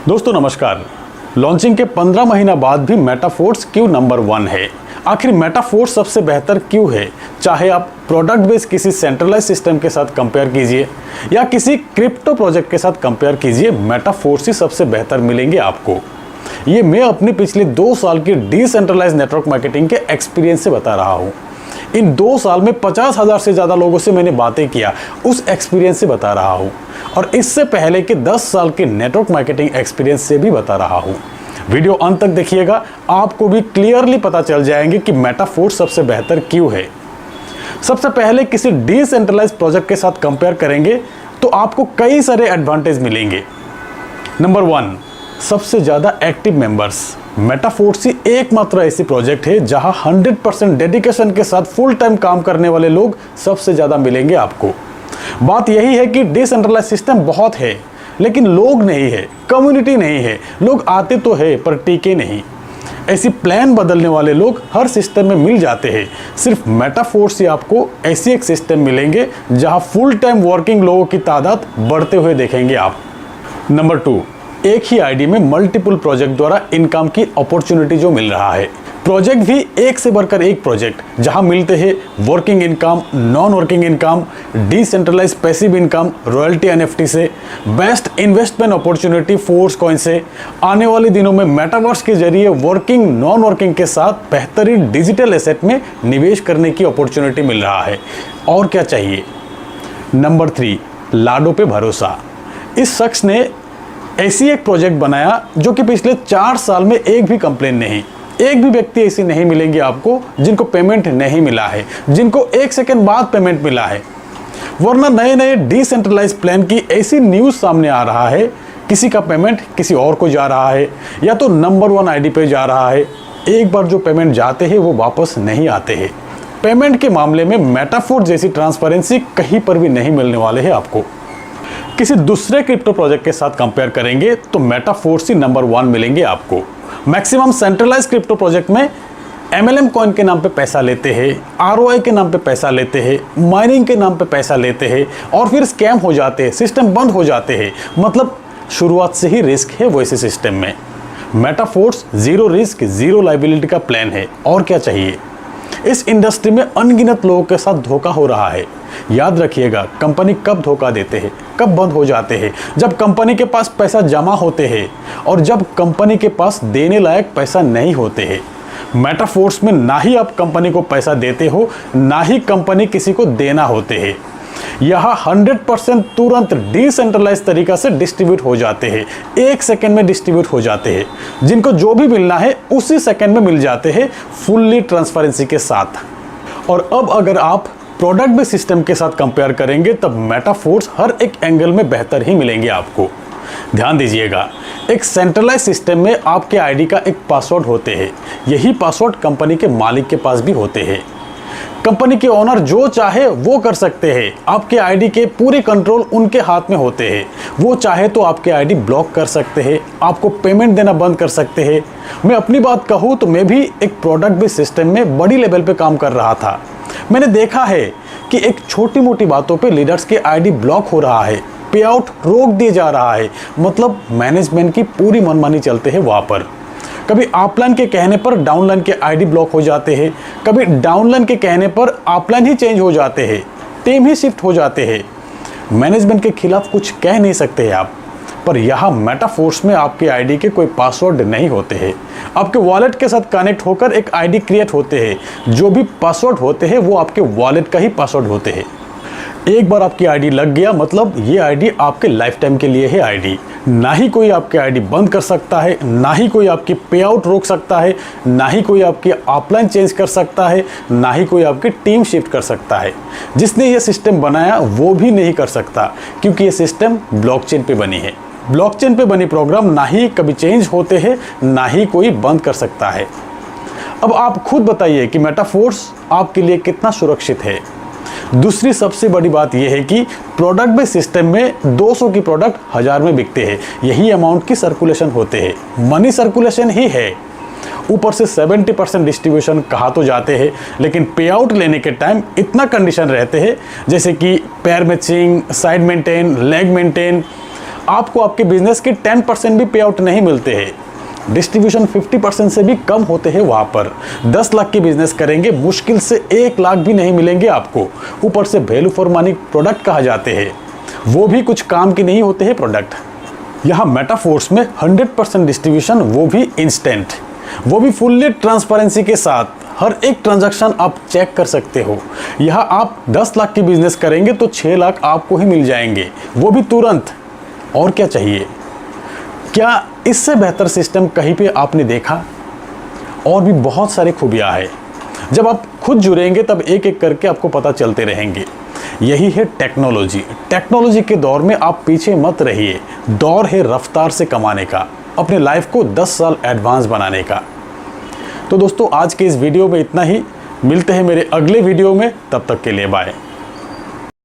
दोस्तों नमस्कार। लॉन्चिंग के 15 महीना बाद भी मेटाफोर्स क्यों नंबर 1 है? आखिर मेटाफोर्स सबसे बेहतर क्यों है? चाहे आप प्रोडक्ट बेस किसी सेंट्रलाइज सिस्टम के साथ कंपेयर कीजिए या किसी क्रिप्टो प्रोजेक्ट के साथ कंपेयर कीजिए, मेटाफोर्स ही सबसे बेहतर मिलेंगे आपको। ये मैं अपनी पिछले 2 साल की डिसेंट्रलाइज नेटवर्क मार्केटिंग के एक्सपीरियंस से बता रहा हूँ। इन 2 साल में 50,000 से ज़्यादा लोगों से मैंने बातें किया, उस एक्सपीरियंस से बता रहा हूँ और इससे पहले के 10 साल के नेटवर्क मार्केटिंग एक्सपीरियंस से भी बता रहा हूँ। वीडियो अंत तक देखिएगा, आपको भी क्लियरली पता चल जाएंगे कि मेटाफोर्स सबसे बेहतर क्यों है। सबसे पहले किसी डिसेंट्रलाइज प्रोजेक्ट के साथ कंपेयर करेंगे तो आपको कई सारे एडवांटेज मिलेंगे। नंबर 1, सबसे ज़्यादा एक्टिव मेंबर्स। मेटाफोर्स ही एकमात्र ऐसी प्रोजेक्ट है जहां 100% डेडिकेशन के साथ फुल टाइम काम करने वाले लोग सबसे ज़्यादा मिलेंगे आपको। बात यही है कि डिसेंट्रलाइज सिस्टम बहुत है लेकिन लोग नहीं है, कम्युनिटी नहीं है। लोग आते तो है पर टिके नहीं। ऐसी प्लान बदलने वाले लोग हर सिस्टम में मिल जाते हैं। सिर्फ मेटाफोर्स से आपको ऐसी एक सिस्टम मिलेंगे जहां फुल टाइम वर्किंग लोगों की तादाद बढ़ते हुए देखेंगे आप। नंबर 2, एक ही आईडी में मल्टीपल प्रोजेक्ट द्वारा इनकम की अपॉर्चुनिटी जो मिल रहा है। प्रोजेक्ट भी एक से बढ़कर एक प्रोजेक्ट, जहां मिलते हैं working income, non working income, decentralise passive income, royalty NFT से, best investment opportunity force coin से। आने वाले दिनों में मेटावर्स के जरिए वर्किंग नॉन वर्किंग के साथ बेहतरीन डिजिटल एसेट में निवेश करने की अपॉर्चुनिटी मिल रहा है। और क्या चाहिए? नंबर 3, लाडो पे भरोसा। इस शख्स ने ऐसी एक प्रोजेक्ट बनाया जो कि पिछले 4 साल में एक भी कंप्लेन नहीं, एक भी व्यक्ति ऐसी नहीं मिलेंगे आपको जिनको पेमेंट नहीं मिला है, जिनको 1 सेकंड बाद पेमेंट मिला है। वरना नए नए डिसेंट्रलाइज प्लान की ऐसी न्यूज़ सामने आ रहा है, किसी का पेमेंट किसी और को जा रहा है या तो नंबर 1 आईडी पे जा रहा है। एक बार जो पेमेंट जाते हैं वो वापस नहीं आते हैं। पेमेंट के मामले में मेटाफोर्स जैसी ट्रांसपेरेंसी कहीं पर भी नहीं मिलने वाले है आपको। किसी दूसरे क्रिप्टो प्रोजेक्ट के साथ कंपेयर करेंगे तो मेटाफोर्स ही नंबर 1 मिलेंगे आपको। मैक्सिमम सेंट्रलाइज क्रिप्टो प्रोजेक्ट में MLM कॉइन के नाम पे पैसा लेते हैं, ROI के नाम पे पैसा लेते हैं, माइनिंग के नाम पे पैसा लेते हैं और फिर स्कैम हो जाते हैं, सिस्टम बंद हो जाते हैं। मतलब शुरुआत से ही रिस्क है वैसे सिस्टम में। मेटाफोर्स जीरो रिस्क जीरो लायबिलिटी का प्लान है। और क्या चाहिए? इस इंडस्ट्री में अनगिनत लोगों के साथ धोखा हो रहा है। याद रखिएगा, कंपनी कब धोखा देते हैं, कब बंद हो जाते हैं? जब कंपनी के पास पैसा जमा होते हैं और जब कंपनी के पास देने लायक पैसा नहीं होते हैं। मेटाफोर्स में ना ही आप कंपनी को पैसा देते हो, ना ही कंपनी किसी को देना होते हैं। यहाँ 100% तुरंत डिसेंट्रलाइज तरीका से डिस्ट्रीब्यूट हो जाते हैं, 1 सेकंड में डिस्ट्रीब्यूट हो जाते हैं। जिनको जो भी मिलना है उसी सेकंड में मिल जाते हैं, फुल्ली ट्रांसपेरेंसी के साथ। और अब अगर आप प्रोडक्ट बेस्ड सिस्टम के साथ कंपेयर करेंगे तब मेटाफोर्स हर एक एंगल में बेहतर ही मिलेंगे आपको। ध्यान दीजिएगा, एक सेंट्रलाइज सिस्टम में आपके आईडी का एक पासवर्ड होते हैं। यही पासवर्ड कंपनी के मालिक के पास भी होते हैं। कंपनी के ओनर जो चाहे वो कर सकते हैं। आपके आईडी के पूरे कंट्रोल उनके हाथ में होते हैं। वो चाहे तो आपके आईडी ब्लॉक कर सकते हैं, आपको पेमेंट देना बंद कर सकते हैं। मैं अपनी बात कहूँ तो मैं भी एक प्रोडक्ट बेस्ड सिस्टम में बड़ी लेवल पे काम कर रहा था। मैंने देखा है कि एक छोटी मोटी बातों पे लीडर्स के आईडी ब्लॉक हो रहा है, पे आउट रोक दिया जा रहा है। मतलब मैनेजमेंट की पूरी मनमानी चलते हैं वहाँ पर। कभी अपलाइन के कहने पर डाउनलाइन के आईडी ब्लॉक हो जाते हैं, कभी डाउनलाइन के कहने पर अपलाइन ही चेंज हो जाते हैं, टीम ही शिफ्ट हो जाते हैं। मैनेजमेंट के खिलाफ कुछ कह नहीं सकते हैं आप। पर यहाँ मेटाफोर्स में आपके आईडी के कोई पासवर्ड नहीं होते हैं। आपके वॉलेट के साथ कनेक्ट होकर एक आईडी क्रिएट होते हैं। जो भी पासवर्ड होते हैं वो आपके वॉलेट का ही पासवर्ड होते हैं। एक बार आपकी आईडी लग गया मतलब ये आईडी आपके लाइफ टाइम के लिए है आईडी। ना ही कोई आपकी आईडी बंद कर सकता है, ना ही कोई आपकी पे आउट रोक सकता है, ना ही कोई आपकी अपलाइन चेंज कर सकता है, ना ही कोई आपकी टीम शिफ्ट कर सकता है। जिसने ये सिस्टम बनाया वो भी नहीं कर सकता, क्योंकि ये सिस्टम ब्लॉकचेन पे बनी है। ब्लॉकचेन पे बनी प्रोग्राम ना ही कभी चेंज होते हैं, ना ही कोई बंद कर सकता है। अब आप खुद बताइए कि मेटाफोर्स आपके लिए कितना सुरक्षित है। दूसरी सबसे बड़ी बात यह है कि प्रोडक्ट बेस्ड सिस्टम में 200 की प्रोडक्ट 1000 में बिकते हैं। यही अमाउंट की सर्कुलेशन होते हैं, मनी सर्कुलेशन ही है। ऊपर से 70% डिस्ट्रीब्यूशन कहा तो जाते हैं, लेकिन पे आउट लेने के टाइम इतना कंडीशन रहते हैं जैसे कि पैर matching, side maintain, leg maintain, आपको आपके बिजनेस के 10% भी पे आउट नहीं मिलते हैं। डिस्ट्रीब्यूशन 50% से भी कम होते हैं वहाँ पर। 10 लाख की बिजनेस करेंगे, मुश्किल से 1 लाख भी नहीं मिलेंगे आपको। ऊपर से वैल्यू फॉर मनी प्रोडक्ट कहा जाते हैं, वो भी कुछ काम की नहीं होते हैं प्रोडक्ट। यहाँ मेटाफोर्स में 100% डिस्ट्रीब्यूशन, वो भी इंस्टेंट, वो भी फुल्ली ट्रांसपेरेंसी के साथ। हर एक ट्रांजैक्शन आप चेक कर सकते हो। यहाँ आप 10 लाख की बिजनेस करेंगे तो 6 लाख आपको ही मिल जाएंगे, वो भी तुरंत। और क्या चाहिए? क्या इससे बेहतर सिस्टम कहीं पे आपने देखा? और भी बहुत सारी खूबियाँ हैं। जब आप खुद जुड़ेंगे तब एक एक करके आपको पता चलते रहेंगे। यही है टेक्नोलॉजी। टेक्नोलॉजी के दौर में आप पीछे मत रहिए। दौर है रफ्तार से कमाने का, अपने लाइफ को 10 साल एडवांस बनाने का। तो दोस्तों, आज के इस वीडियो में इतना ही। मिलते हैं मेरे अगले वीडियो में, तब तक के लिए बाय।